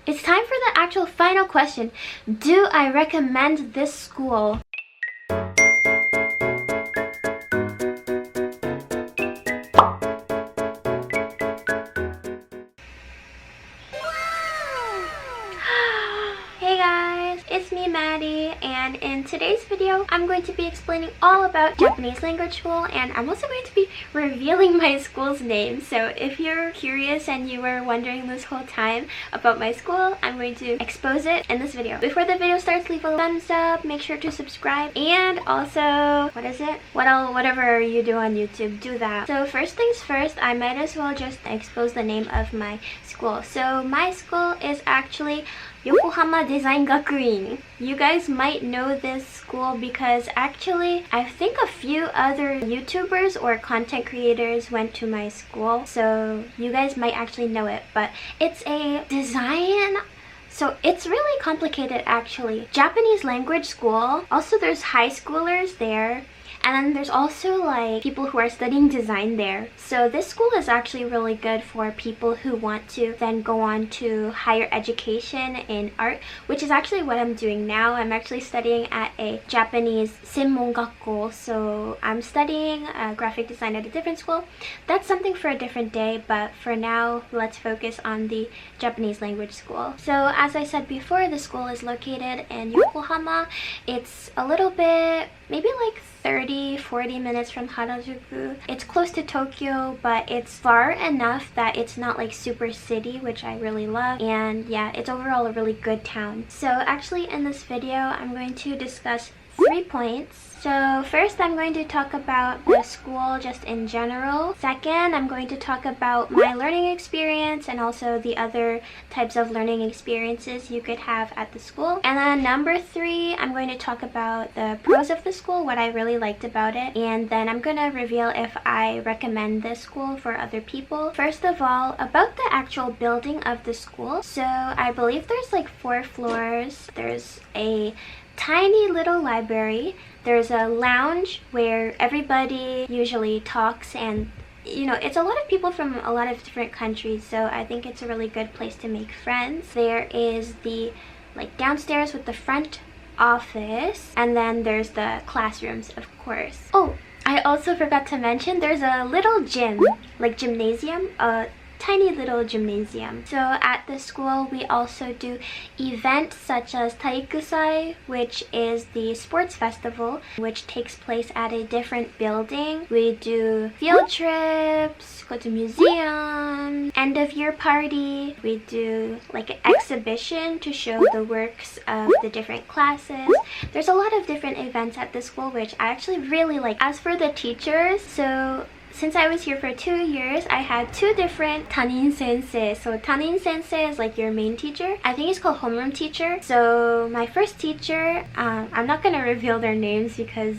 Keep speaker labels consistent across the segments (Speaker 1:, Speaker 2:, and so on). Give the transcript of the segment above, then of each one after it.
Speaker 1: It's time for the actual final question. Do I recommend this school? Hey guys, it's me Maddie, and in today's video I'm going to be explaining all about Japanese language school, and I'm also going to be revealing my school's name. So if you're curious and you were wondering this whole time about my school, I'm going to expose it in this video. Before the video starts, leave a thumbs up, make sure to subscribe, and also, whatever you do on YouTube, do that. So first things first, I might as well just expose the name of my school. So my school is actually Yokohama Design Gakuin. You guys might know this school because actually I think a few other YouTubers or content creators went to my school, so you guys might actually know it. But it's a design, so it's really complicated actually. Japanese language school. Also there's high schoolers there. And then there's also like people who are studying design there. So this school is actually really good for people who want to then go on to higher education in art, which is actually what I'm doing now. I'm actually studying at a Japanese senmongakko. So I'm studying graphic design at a different school. That's something for a different day, but for now, let's focus on the Japanese language school. So as I said before, the school is located in Yokohama. It's a little bit, maybe like 30-40 minutes from Harajuku. It's close to Tokyo, but it's far enough that it's not like super city, which I really love. And yeah, it's overall a really good town. So actually in this video, I'm going to discuss 3 points. So first, I'm going to talk about the school just in general. Second, I'm going to talk about my learning experience and also the other types of learning experiences you could have at the school. And then number 3, I'm going to talk about the pros of the school, what I really liked about it. And then I'm going to reveal if I recommend this school for other people. First of all, about the actual building of the school. So I believe there's like 4 floors. There's a tiny little library. There's a lounge where everybody usually talks, and you know, it's a lot of people from a lot of different countries, so I think it's a really good place to make friends. There is the like downstairs with the front office, and then there's the classrooms, of course. Oh, I also forgot to mention there's a little gym, like gymnasium, tiny little gymnasium. So at the school we also do events such as Taikusai, which is the sports festival which takes place at a different building. We do field trips, go to museums, end of year party. We do like an exhibition to show the works of the different classes. There's a lot of different events at the school which I actually really like. As for the teachers, so since I was here for 2 years, I had 2 different tanin sensei. So tanin sensei is like your main teacher. I think it's called homeroom teacher. So my first teacher, I'm not going to reveal their names because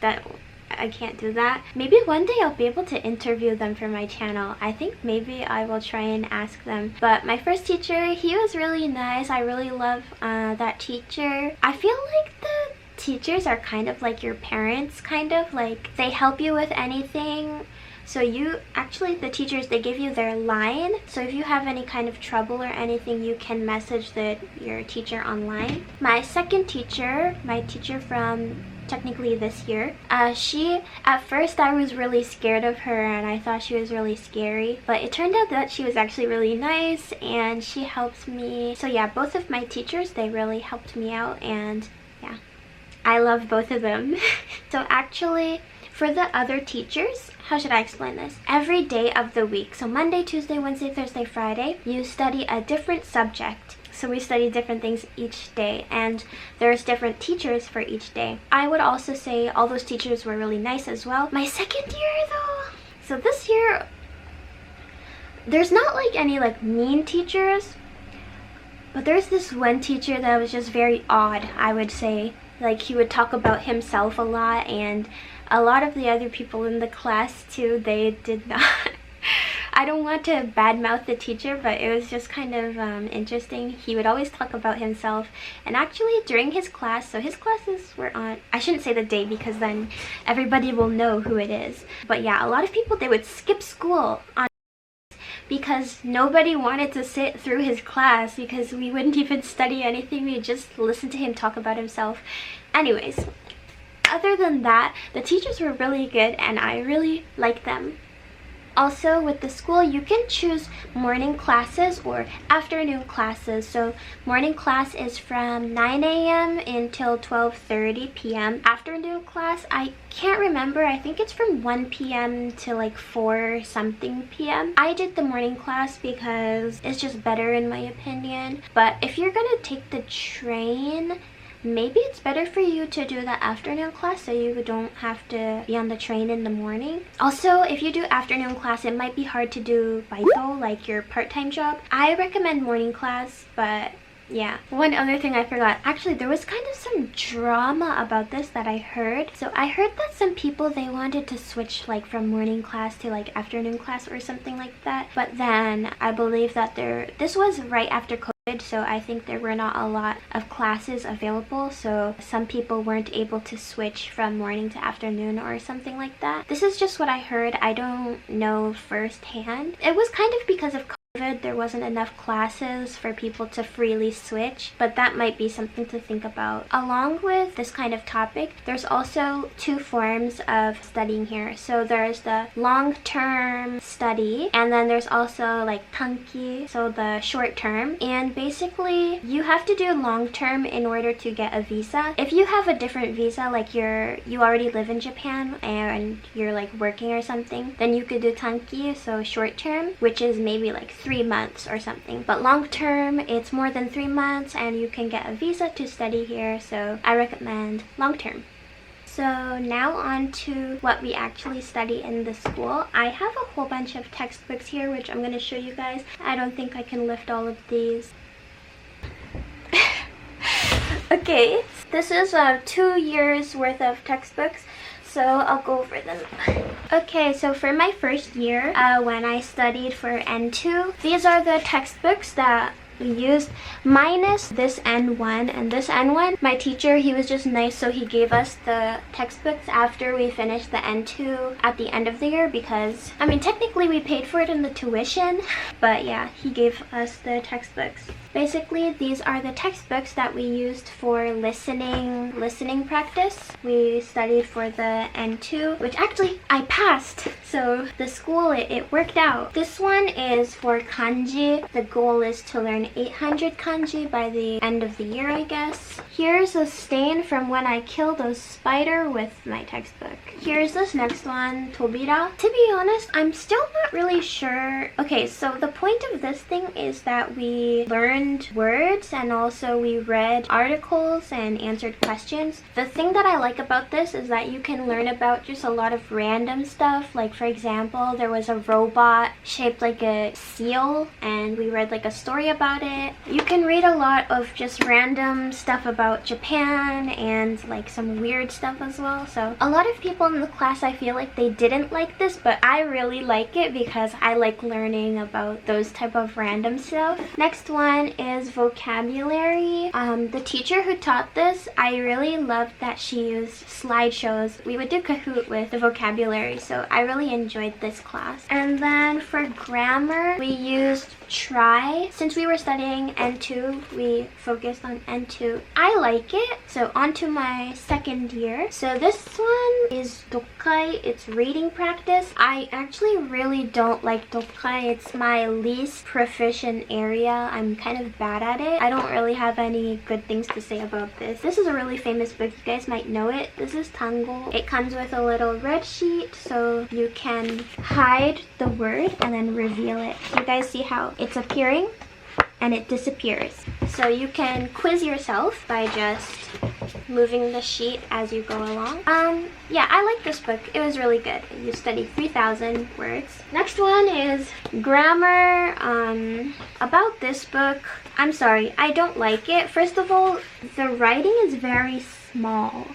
Speaker 1: I can't do that. Maybe one day I'll be able to interview them for my channel. I think maybe I will try and ask them. But my first teacher, he was really nice. I really love that teacher. I feel like the teachers are kind of like your parents, kind of like they help you with anything. So the teachers, they give you their line. So if you have any kind of trouble or anything, you can message your teacher online. My second teacher, my teacher from technically this year, at first I was really scared of her and I thought she was really scary, but it turned out that she was actually really nice and she helped me. So yeah, both of my teachers, they really helped me out, and yeah, I love both of them. So actually, for the other teachers, how should I explain this? Every day of the week, so Monday, Tuesday, Wednesday, Thursday, Friday, you study a different subject. So we study different things each day, and there's different teachers for each day. I would also say all those teachers were really nice as well. My second year though, so this year, there's not like any like mean teachers, but there's this one teacher that was just very odd, I would say. Like he would talk about himself a lot, and a lot of the other people in the class too, they did not. I don't want to badmouth the teacher, but it was just kind of interesting. He would always talk about himself, and actually during his class, so his classes were on, I shouldn't say the day because then everybody will know who it is, but yeah, a lot of people, they would skip school on because nobody wanted to sit through his class because we wouldn't even study anything. We'd just listen to him talk about himself. Anyways, other than that, the teachers were really good and I really liked them. Also, with the school, you can choose morning classes or afternoon classes. So morning class is from 9 a.m. until 12:30 p.m. Afternoon class, I can't remember. I think it's from 1 p.m. to like 4 something p.m. I did the morning class because it's just better in my opinion. But if you're gonna take the train, maybe it's better for you to do the afternoon class so you don't have to be on the train in the morning. Also, if you do afternoon class, it might be hard to do baito, like your part-time job. I recommend morning class, but yeah. One other thing I forgot. Actually, there was kind of some drama about this that I heard. So I heard that some people, they wanted to switch like from morning class to like afternoon class or something like that. But then I believe that this was right after COVID. So I think there were not a lot of classes available, so some people weren't able to switch from morning to afternoon or something like that. This is just what I heard. I don't know firsthand. It was kind of because of COVID, there wasn't enough classes for people to freely switch, but that might be something to think about. Along with this kind of topic, there's also 2 forms of studying here. So there's the long-term study, and then there's also like tanki, so the short term. And basically, you have to do long-term in order to get a visa. If you have a different visa, like you already live in Japan and you're like working or something, then you could do tanki, so short term, which is maybe like 3 months or something. But long term, it's more than 3 months and you can get a visa to study here, so I recommend long term. So now on to what we actually study in the school. I have a whole bunch of textbooks here which I'm going to show you guys. I don't think I can lift all of these. Okay, this is 2 years worth of textbooks, so I'll go over them. Okay, so for my first year, when I studied for N2, these are the textbooks that we used, minus this N1 and this N1. My teacher, he was just nice, so he gave us the textbooks after we finished the N2 at the end of the year because, I mean, technically we paid for it in the tuition, but yeah, he gave us the textbooks. Basically, these are the textbooks that we used for listening practice. We studied for the N2, which actually I passed. So the school, it worked out. This one is for kanji. The goal is to learn 800 kanji by the end of the year, I guess. Here's a stain from when I killed a spider with my textbook. Here's this next one, tobira. To be honest, I'm still not really sure. Okay, so the point of this thing is that we learned words and also we read articles and answered questions. The thing that I like about this is that you can learn about just a lot of random stuff. Like for example, there was a robot shaped like a seal and we read like a story about it. You can read a lot of just random stuff about Japan and like some weird stuff as well. So a lot of people in the class, I feel like they didn't like this, but I really like it because I like learning about those type of random stuff. Next one is vocabulary. The teacher who taught this, I really loved that she used slideshows. We would do Kahoot with the vocabulary, so I really enjoyed this class. And then for grammar, we used try. Since we were studying N2, we focused on N2. I like it. So on to my second year. So this one is dokkai. It's reading practice. I actually really don't like dokkai. It's my least proficient area. I'm kind of bad at it. I don't really have any good things to say about this. This is a really famous book. You guys might know it. This is Tango. It comes with a little red sheet so you can hide the word and then reveal it. You guys see how it's appearing and it disappears. So you can quiz yourself by just moving the sheet as you go along. Yeah, I like this book. It was really good. You study 3,000 words. Next one is grammar. About this book, I'm sorry, I don't like it. First of all, the writing is very small.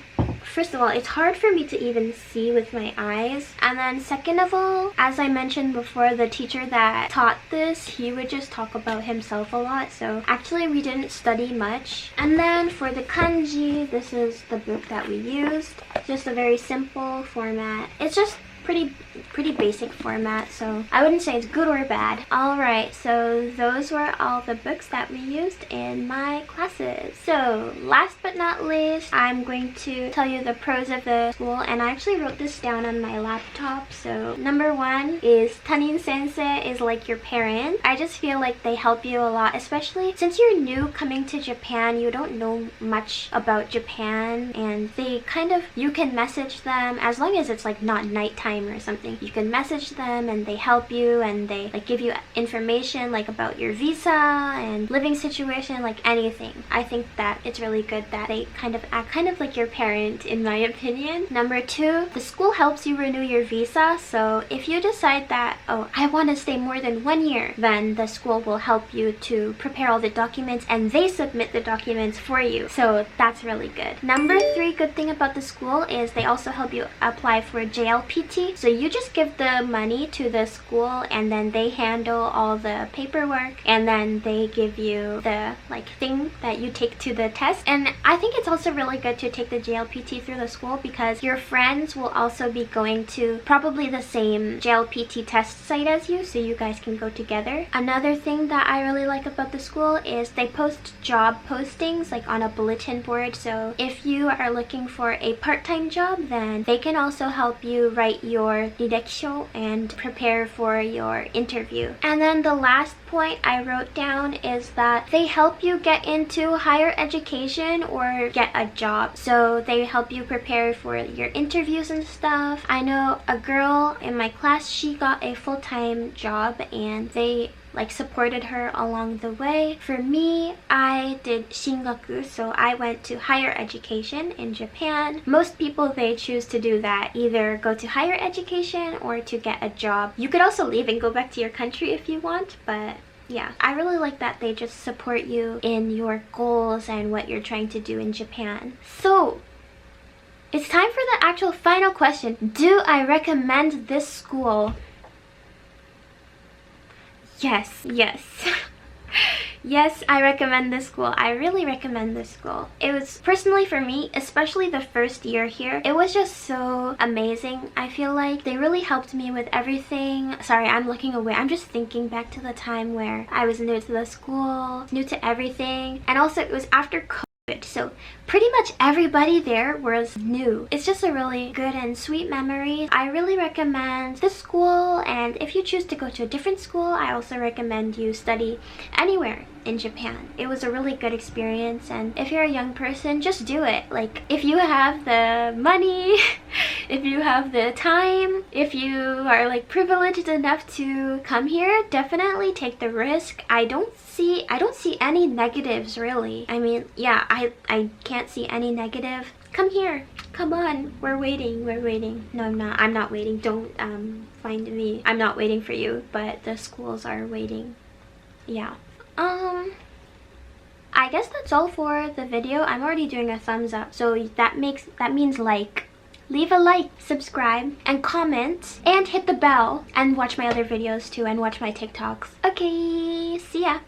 Speaker 1: First of all, it's hard for me to even see with my eyes. And then second of all, as I mentioned before, the teacher that taught this, he would just talk about himself a lot. So actually we didn't study much. And then for the kanji, this is the book that we used. Just a very simple format. It's just pretty basic format, so I wouldn't say it's good or bad. Alright, so those were all the books that we used in my classes. So last but not least, I'm going to tell you the pros of the school, and I actually wrote this down on my laptop. So number one is Tanin Sensei is like your parent. I just feel like they help you a lot, especially since you're new coming to Japan. You don't know much about Japan, and they kind of, you can message them as long as it's like not nighttime or something. You can message them and they help you, and they like give you information like about your visa and living situation, like anything. I think that it's really good that they kind of act kind of like your parent, in my opinion. Number two, the school helps you renew your visa. So if you decide that, oh, I want to stay more than 1 year, then the school will help you to prepare all the documents, and they submit the documents for you. So that's really good. Number three good thing about the school is they also help you apply for JLPT. So you just give the money to the school, and then they handle all the paperwork, and then they give you the like thing that you take to the test. And I think it's also really good to take the JLPT through the school, because your friends will also be going to probably the same JLPT test site as you, so you guys can go together. Another thing that I really like about the school is they post job postings like on a bulletin board. So if you are looking for a part-time job, then they can also help you write your direksho and prepare for your interview. And then the last point I wrote down is that they help you get into higher education or get a job. So they help you prepare for your interviews and stuff. I know a girl in my class, she got a full-time job, and they like supported her along the way. For me, I did shingaku, so I went to higher education in Japan. Most people, they choose to do that, either go to higher education or to get a job. You could also leave and go back to your country if you want, but yeah, I really like that they just support you in your goals and what you're trying to do in Japan. So it's time for the actual final question. Do I recommend this school? Yes. Yes, I recommend this school. I really recommend this school. It was, personally for me, especially the first year here, it was just so amazing. I feel like they really helped me with everything. Sorry, I'm looking away. I'm just thinking back to the time where I was new to the school, new to everything. And also it was after COVID, so pretty much everybody there was new. It's just a really good and sweet memory. I really recommend this school, and if you choose to go to a different school, I also recommend you study anywhere in Japan. It was a really good experience, and if you're a young person, just do it. Like, if you have the money, if you have the time, if you are like privileged enough to come here, definitely take the risk. I don't see any negatives, really. I mean, yeah, I can't see any negative. Come here, come on, we're waiting. No, I'm not waiting. Don't find me. I'm not waiting for you, but the schools are waiting. Yeah. I guess that's all for the video. I'm already doing a thumbs up, so that means like. Leave a like, subscribe, and comment, and hit the bell, and watch my other videos too, and watch my TikToks. Okay, see ya!